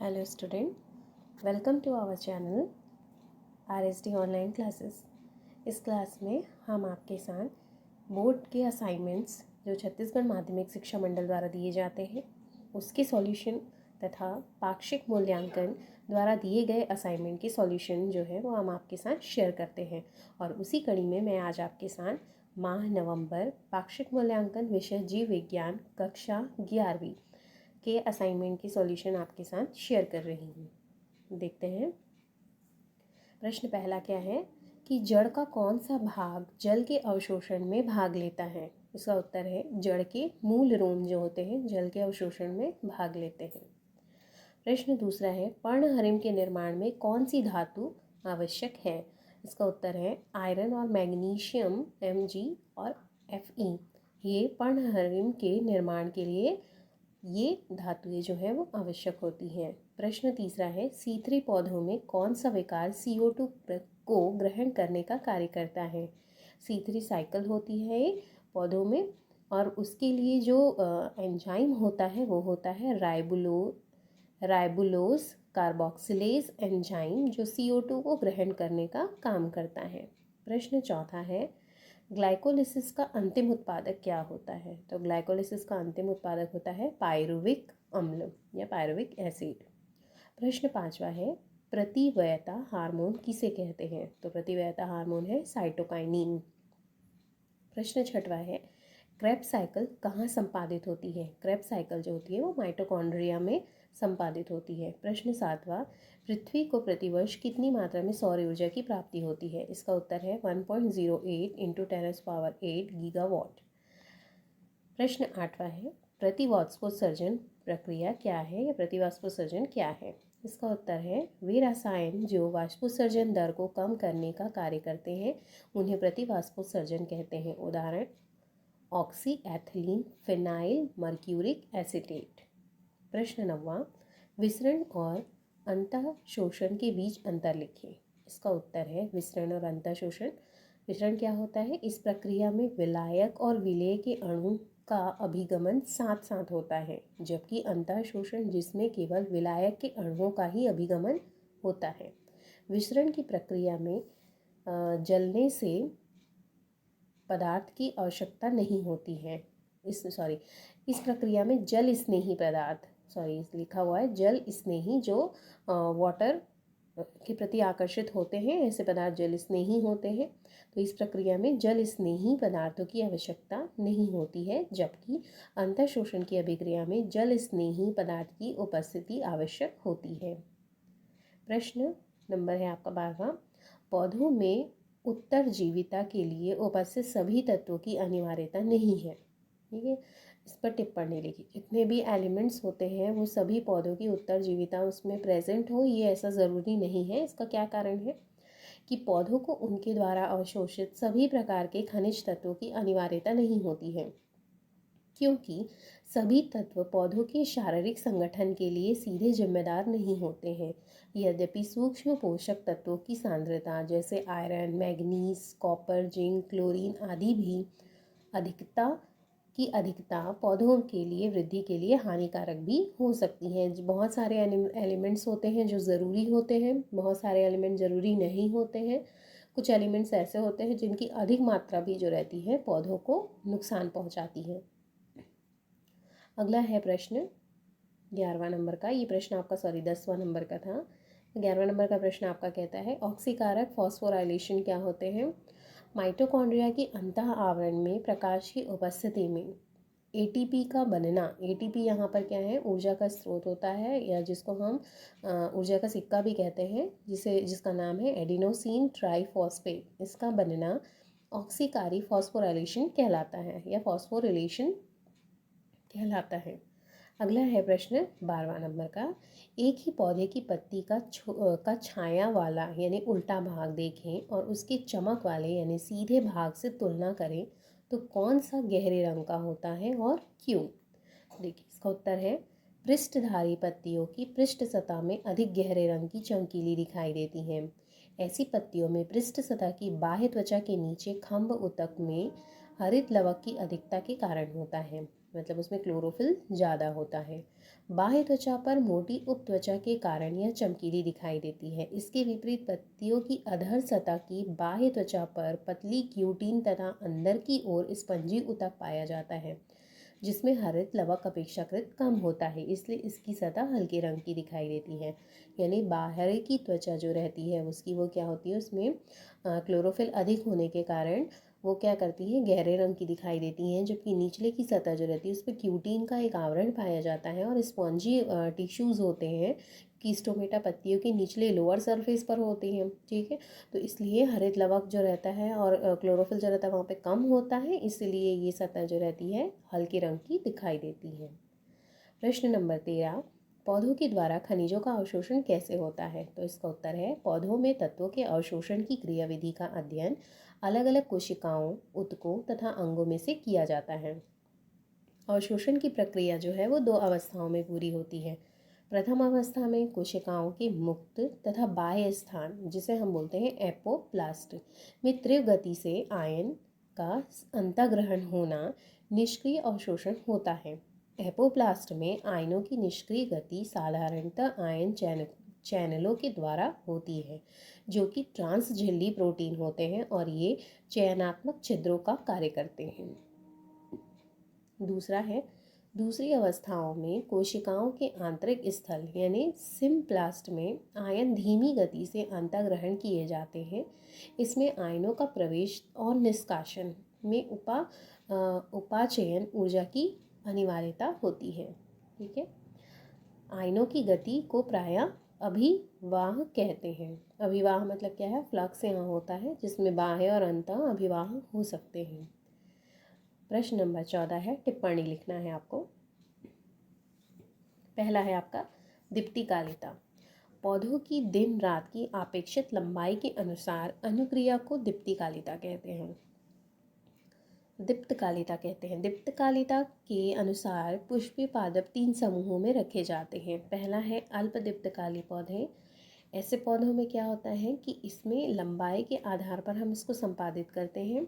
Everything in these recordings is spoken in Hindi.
Hello student, welcome to our channel RSD online classes. इस क्लास में हम आपके साथ बोर्ड के असाइनमेंट्स जो छत्तीसगढ़ माध्यमिक शिक्षा मंडल द्वारा दिए जाते हैं उसके सॉल्यूशन तथा पाक्षिक मूल्यांकन द्वारा दिए गए असाइनमेंट के सॉल्यूशन जो है वो हम आपके साथ शेयर करते हैं। और उसी कड़ी में मैं आज आपके साथ माह नवंबर पाक्षिक मूल्यांकन विषय जीव विज्ञान कक्षा 11वीं के असाइनमेंट की सॉल्यूशन आपके साथ शेयर कर रही हूँ। देखते हैं। प्रश्न पहला क्या है कि जड़ का कौन सा भाग जल के अवशोषण में भाग लेता है। इसका उत्तर है जड़ के मूल रोम जो होते हैं जल के अवशोषण में भाग लेते हैं। प्रश्न दूसरा है पर्णहरिम के निर्माण में कौन सी धातु आवश्यक है। इसका उत्तर है आयरन और मैग्नीशियम Mg और Fe। ये पर्णहरिम के निर्माण के लिए ये धातुएं जो है वो आवश्यक होती हैं। प्रश्न तीसरा है C3 पौधों में कौन सा विकार CO2 को ग्रहण करने का कार्य करता है। C3 साइकिल होती है पौधों में और उसके लिए जो एंजाइम होता है वो होता है राइबुलोज कार्बोक्सिलेज एंजाइम जो CO2 को ग्रहण करने का काम करता है। प्रश्न चौथा है ग्लाइकोलिसिस का अंतिम उत्पादक क्या होता है। तो ग्लाइकोलिसिस का अंतिम उत्पादक होता है पायरुविक अम्ल या पायरुविक एसिड। प्रश्न पांचवा है प्रतिवयता हार्मोन किसे कहते हैं। तो प्रतिवयता हार्मोन है साइटोकाइनिन। प्रश्न छठवा है क्रेब्स साइकिल कहाँ संपादित होती है। क्रेब्स साइकिल जो होती है वो माइटोकॉन्ड्रिया में संपादित होती है। प्रश्न सातवां पृथ्वी को प्रतिवर्ष कितनी मात्रा में सौर ऊर्जा की प्राप्ति होती है। इसका उत्तर है 1.08 इंटू 10⁸ गीगावाट। प्रश्न आठवां है प्रतिवाष्पोत्सर्जन प्रक्रिया क्या है या प्रतिवाष्पोत्सर्जन क्या है। इसका उत्तर है वे रसायन जो वाष्पोत्सर्जन दर को कम करने का कार्य करते हैं उन्हें प्रतिवाष्पोत्सर्जन कहते हैं। उदाहरण oxy ethylene phenyl mercuric acetate. प्रश्न नौवां विसरण और अंतः शोषण के बीच अंतर लिखें। इसका उत्तर है विसरण और अंतः शोषण। विसरण क्या होता है इस प्रक्रिया में विलायक और विलेय के अणु का अभिगमन साथ साथ होता है जबकि अंतः शोषण जिसमें केवल विलायक के अणुओं का ही अभिगमन होता है। विसरण की प्रक्रिया में जलने से पदार्थ की आवश्यकता नहीं होती है। इस प्रक्रिया में जल स्नेही पदार्थ लिखा हुआ है जल स्नेही जो वाटर के प्रति आकर्षित होते हैं ऐसे पदार्थ जल स्नेही होते हैं। तो इस प्रक्रिया में जल स्नेही पदार्थों की आवश्यकता नहीं होती है जबकि अंतः शोषण की अभिक्रिया में जल स्नेही पदार्थ की उपस्थिति आवश्यक होती है। प्रश्न नंबर है आपका 12वां पौधों में उत्तरजीविता के लिए उपस्थित सभी तत्वों की अनिवार्यता नहीं है। ठीक है, इस पर टिप्पणी लिखी। जितने भी एलिमेंट्स होते हैं वो सभी पौधों की उत्तरजीविता उसमें प्रेजेंट हो ये ऐसा ज़रूरी नहीं है। इसका क्या कारण है कि पौधों को उनके द्वारा अवशोषित सभी प्रकार के खनिज तत्वों की अनिवार्यता नहीं होती है क्योंकि सभी तत्व पौधों के शारीरिक संगठन के लिए सीधे जिम्मेदार नहीं होते हैं। यद्यपि सूक्ष्म पोषक तत्वों की सांद्रता जैसे iron manganese copper zinc chlorine आदि भी अधिकता पौधों के लिए वृद्धि के लिए हानिकारक भी हो सकती हैं। बहुत सारे एलिमेंट्स होते हैं जो ज़रूरी होते हैं, बहुत सारे एलिमेंट ज़रूरी नहीं होते हैं। कुछ एलिमेंट्स ऐसे होते हैं जिनकी अधिक मात्रा भी जो रहती है पौधों को नुकसान पहुंचाती है। अगला है प्रश्न 11वां नंबर का। ये प्रश्न आपका 10वां नंबर का था। 11वां नंबर का प्रश्न आपका कहता है ऑक्सीकारक फॉस्फोराइलेशन क्या होते हैं। माइटोकॉन्ड्रिया की अंतः आवरण में प्रकाश की उपस्थिति में ATP का बनना। ATP यहाँ पर क्या है ऊर्जा का स्रोत होता है या जिसको हम ऊर्जा का सिक्का भी कहते हैं जिसका नाम है एडिनोसिन ट्राइफॉस्फेट। इसका बनना ऑक्सीकारी फॉस्फोराइलेशन कहलाता है या फॉस्फोरिलेशन कहलाता है। अगला है प्रश्न 12वां नंबर का। एक ही पौधे की पत्ती का छाया वाला यानी उल्टा भाग देखें और उसके चमक वाले यानी सीधे भाग से तुलना करें तो कौन सा गहरे रंग का होता है और क्यों। देखिए इसका उत्तर है पृष्ठधारी पत्तियों की पृष्ठ सतह में अधिक गहरे रंग की चमकीली दिखाई देती हैं। ऐसी पत्तियों में पृष्ठ सतह की बाह्य त्वचा के नीचे खंभ उतक में हरित लवक की अधिकता के कारण होता है। मतलब उसमें क्लोरोफिल ज़्यादा होता है। बाह्य त्वचा पर मोटी उपत्वचा के कारण यह चमकीली दिखाई देती है। इसके विपरीत पत्तियों की अधर सतह की बाह्य त्वचा पर पतली क्यूटीन तथा अंदर की ओर स्पंजी ऊतक पाया जाता है, जिसमें हरित लवक अपेक्षाकृत कम होता है, इसलिए इसकी सतह हल्के रंग की दिखाई देती है। यानी बाहर की त्वचा जो रहती है उसकी वो क्या होती है, उसमें क्लोरोफिल अधिक होने के कारण वो क्या करती हैं, गहरे रंग की दिखाई देती हैं, जबकि निचले की सतह जो रहती है उस पर क्यूटीन का एक आवरण पाया जाता है और स्पॉन्जी टिश्यूज़ होते हैं कि स्टोमेटा पत्तियों के निचले लोअर सरफेस पर होते हैं। ठीक है, तो इसलिए हरित लवक जो रहता है और क्लोरोफिल जो रहता है वहाँ पे कम होता है, इसलिए ये सतह जो रहती है हल्के रंग की दिखाई देती है। प्रश्न नंबर 13, पौधों के द्वारा खनिजों का अवशोषण कैसे होता है? तो इसका उत्तर है, पौधों में तत्वों के अवशोषण की क्रियाविधि का अध्ययन अलग अलग कोशिकाओं, ऊतकों तथा अंगों में से किया जाता है। अवशोषण की प्रक्रिया जो है वो 2 अवस्थाओं में पूरी होती है। प्रथम अवस्था में कोशिकाओं के मुक्त तथा बाह्य स्थान, जिसे हम बोलते हैं एपोप्लास्ट, में तीव्र गति से आयन का अंतःग्रहण होना निष्क्रिय अवशोषण होता है। एपोप्लास्ट में आयनों की निष्क्रिय गति साधारणतः आयन चैनलों के द्वारा होती है, जो कि ट्रांस झिल्ली प्रोटीन होते हैं और ये चयनात्मक छिद्रों का कार्य करते हैं। दूसरा है, दूसरी अवस्थाओं में कोशिकाओं के आंतरिक स्थल यानी सिम्प्लास्ट में आयन धीमी गति से अंतःग्रहण किए जाते हैं। इसमें आयनों का प्रवेश और निष्कासन में उपाचयन ऊर्जा की अनिवार्यता होती है। ठीक है, आयनों की गति को प्रायः अभिवाह कहते हैं। अभिवाह मतलब क्या है, फ्लक्स यहाँ होता है जिसमें बाह्य और अंतः अभिवाह हो सकते हैं। प्रश्न नंबर 14 है, टिप्पणी लिखना है आपको। पहला है आपका, दीप्तिकालिता। पौधों की दिन रात की अपेक्षित लंबाई के अनुसार अनुक्रिया को दीप्तिकालिता कहते हैं। दीप्तकालिता के अनुसार पुष्पीय पादप 3 समूहों में रखे जाते हैं। पहला है अल्पदीप्तकाली पौधे। ऐसे पौधों में क्या होता है कि इसमें लंबाई के आधार पर हम इसको संपादित करते हैं,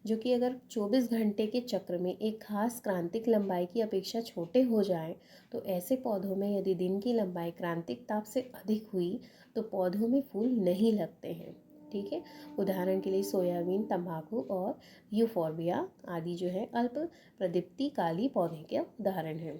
जो कि अगर 24 घंटे के चक्र में एक खास क्रांतिक लंबाई की अपेक्षा छोटे हो जाए, तो ऐसे पौधों में यदि दिन की लंबाई क्रांतिक ताप से अधिक हुई तो पौधों में फूल नहीं लगते हैं। ठीक है, उदाहरण के लिए सोयाबीन, तंबाकू और यूफोर्बिया आदि जो है अल्प प्रदीप्तिकाली पौधे के उदाहरण हैं।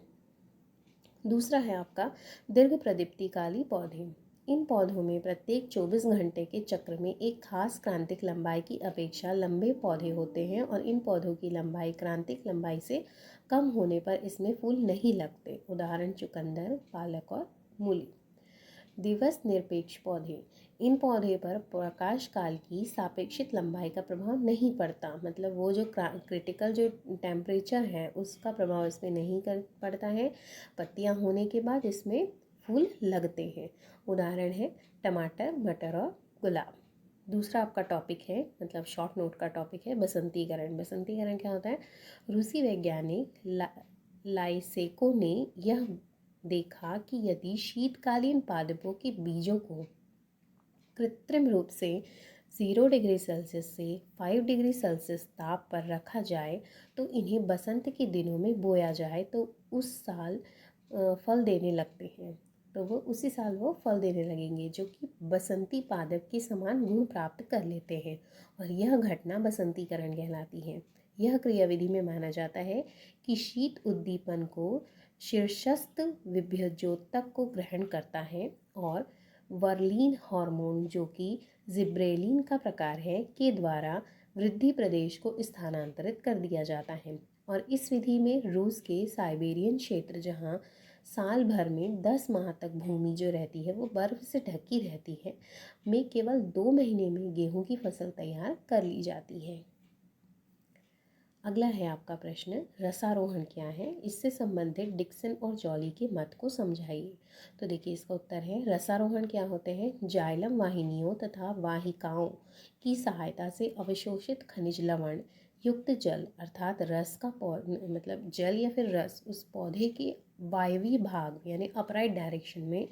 दूसरा है आपका दीर्घ प्रदीप्तिकाली पौधे। इन पौधों में प्रत्येक 24 घंटे के चक्र में एक खास क्रांतिक लंबाई की अपेक्षा लंबे पौधे होते हैं और इन पौधों की लंबाई क्रांतिक लंबाई से कम होने पर इसमें फूल नहीं लगते। उदाहरण चुकंदर, पालक और मूली। दिवस निरपेक्ष पौधे। इन पौधे पर प्रकाश काल की सापेक्षित लंबाई का प्रभाव नहीं पड़ता, मतलब वो जो क्रिटिकल जो टेम्परेचर है उसका प्रभाव इसमें नहीं पड़ता है। पत्तियां होने के बाद इसमें फूल लगते हैं। उदाहरण है टमाटर, मटर और गुलाब। दूसरा आपका टॉपिक है, मतलब शॉर्ट नोट का टॉपिक है, बसंतीकरण। बसंतीकरण क्या होता है? रूसी वैज्ञानिक लाइसेको ने यह देखा कि यदि शीतकालीन पादपों के बीजों को कृत्रिम रूप से 0 डिग्री सेल्सियस से 5 डिग्री सेल्सियस ताप पर रखा जाए तो इन्हें बसंत के दिनों में बोया जाए तो उस साल फल देने लगते हैं। तो वो उसी साल वो फल देने लगेंगे, जो कि बसंती पादप के समान गुण प्राप्त कर लेते हैं, और यह घटना बसंतीकरण कहलाती है। यह क्रियाविधि में माना जाता है कि शीत उद्दीपन को शीर्षस्थ विभ्योजोतक को ग्रहण करता है और वर्लिन हार्मोन, जो कि जिब्रेलिन का प्रकार है, के द्वारा वृद्धि प्रदेश को स्थानांतरित कर दिया जाता है। और इस विधि में रूस के साइबेरियन क्षेत्र, जहाँ साल भर में 10 माह तक भूमि जो रहती है वो बर्फ से ढकी रहती है, में केवल 2 महीने में गेहूं की फसल तैयार कर ली जाती है। अगला है आपका प्रश्न, रसारोहण क्या है? इससे संबंधित डिक्सन और जॉली के मत को समझाइए। तो देखिए इसका उत्तर है, रसारोहण क्या होते हैं? जाइलम वाहिनियों तथा वाहिकाओं की सहायता से अवशोषित खनिज लवण युक्त जल अर्थात रस का मतलब जल या फिर रस उस पौधे के वायवीय भाग यानी अपराइट डायरेक्शन में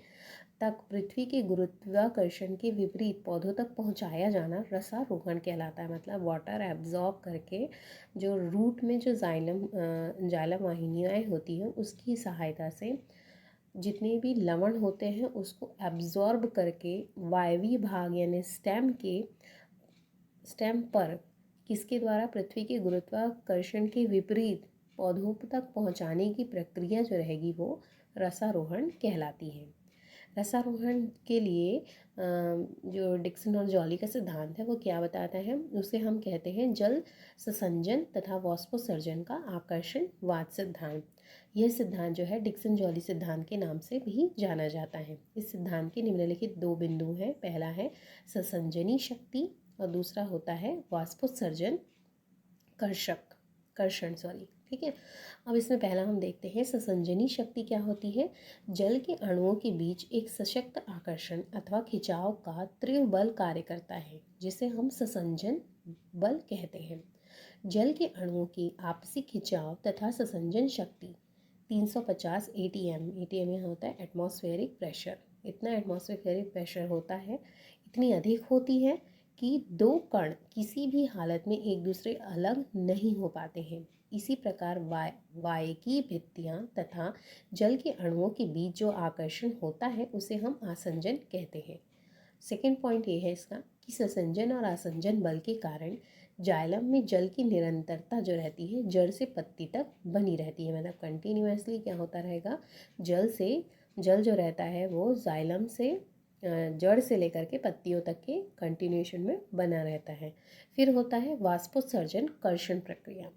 तक पृथ्वी के गुरुत्वाकर्षण के विपरीत पौधों तक पहुंचाया जाना रसारोहण कहलाता है। मतलब वाटर एब्जॉर्ब करके जो रूट में जो जाइलम वाहिनियाँ होती हैं उसकी सहायता से जितने भी लवण होते हैं उसको एब्जॉर्ब करके वायवीय भाग यानी स्टेम पर किसके द्वारा पृथ्वी के गुरुत्वाकर्षण के विपरीत पौधों तक पहुंचाने की प्रक्रिया जो रहेगी वो रसारोहण कहलाती है। रसारोहण के लिए जो डिक्सन और जॉली का सिद्धांत है वो क्या बताता है, उसे हम कहते हैं जल ससंजन तथा वाष्पोत्सर्जन का आकर्षणवाद सिद्धांत। यह सिद्धांत जो है डिक्सन जॉली सिद्धांत के नाम से भी जाना जाता है। इस सिद्धांत के निम्नलिखित दो बिंदु हैं। पहला है ससंजनी शक्ति और दूसरा होता है वाष्पोत्सर्जन कर्षण ठीक है। अब इसमें पहला हम देखते हैं ससंजनी शक्ति क्या होती है। जल के अणुओं के बीच एक सशक्त आकर्षण अथवा खिंचाव का तीव्र बल कार्य करता है जिसे हम ससंजन बल कहते हैं। जल के अणुओं की आपसी खिंचाव तथा ससंजन शक्ति 350 ATM यहाँ होता है एटमॉस्फेरिक प्रेशर। इतना एटमॉस्फेरिक प्रेशर होता है, इतनी अधिक होती है कि दो कण किसी भी हालत में एक दूसरे अलग नहीं हो पाते हैं। इसी प्रकार वायु की भित्तियाँ तथा जल के अणुओं के बीच जो आकर्षण होता है उसे हम आसंजन कहते हैं। सेकेंड पॉइंट ये है इसका कि ससंजन और आसंजन बल के कारण जाइलम में जल की निरंतरता जो रहती है जड़ से पत्ती तक बनी रहती है। मतलब कंटिन्यूसली क्या होता रहेगा, जल जो रहता है वो जाइलम से जड़ से लेकर के पत्तियों तक के कंटिन्यूएशन में बना रहता है। फिर होता है वाष्पोत्सर्जन कर्षण प्रक्रिया।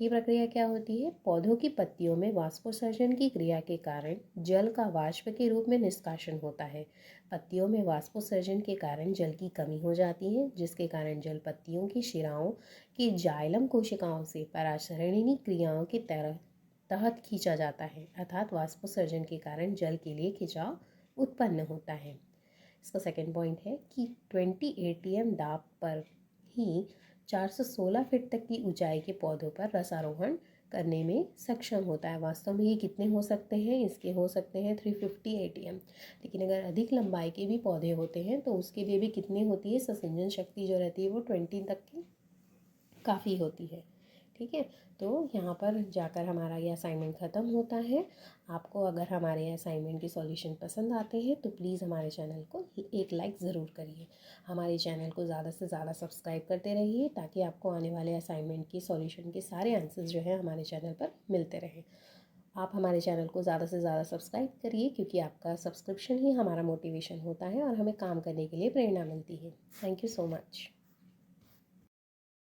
ये प्रक्रिया क्या होती है, पौधों की पत्तियों में वाष्पोत्सर्जन की क्रिया के कारण जल का वाष्प के रूप में निष्कासन होता है। पत्तियों में वाष्पोत्सर्जन के कारण जल की कमी हो जाती है जिसके कारण जल पत्तियों की शिराओं की जाइलम कोशिकाओं से परासरणीय क्रियाओं के तहत खींचा जाता है अर्थात वाष्पोत्सर्जन के कारण जल के लिए खिंचाव उत्पन्न होता है। इसका सेकेंड पॉइंट है कि 20 ATM दाब पर ही 416 फीट तक की ऊंचाई के पौधों पर रसारोहण करने में सक्षम होता है। वास्तव में ये कितने हो सकते हैं, इसके हो सकते हैं 350 ATM। लेकिन अगर अधिक लंबाई के भी पौधे होते हैं तो उसके लिए भी कितनी होती है, ससंजन शक्ति जो रहती है वो 20 तक की काफ़ी होती है। ठीक है, तो यहाँ पर जाकर हमारा ये असाइनमेंट ख़त्म होता है। आपको अगर हमारे असाइनमेंट के सॉल्यूशन पसंद आते हैं तो प्लीज़ हमारे चैनल को एक लाइक ज़रूर करिए। हमारे चैनल को ज़्यादा से ज़्यादा सब्सक्राइब करते रहिए ताकि आपको आने वाले असाइनमेंट के सॉल्यूशन के सारे आंसर्स जो है हमारे चैनल पर मिलते रहें। आप हमारे चैनल को ज़्यादा से ज़्यादा सब्सक्राइब करिए क्योंकि आपका सब्सक्रिप्शन ही हमारा मोटिवेशन होता है और हमें काम करने के लिए प्रेरणा मिलती है। Thank you so much.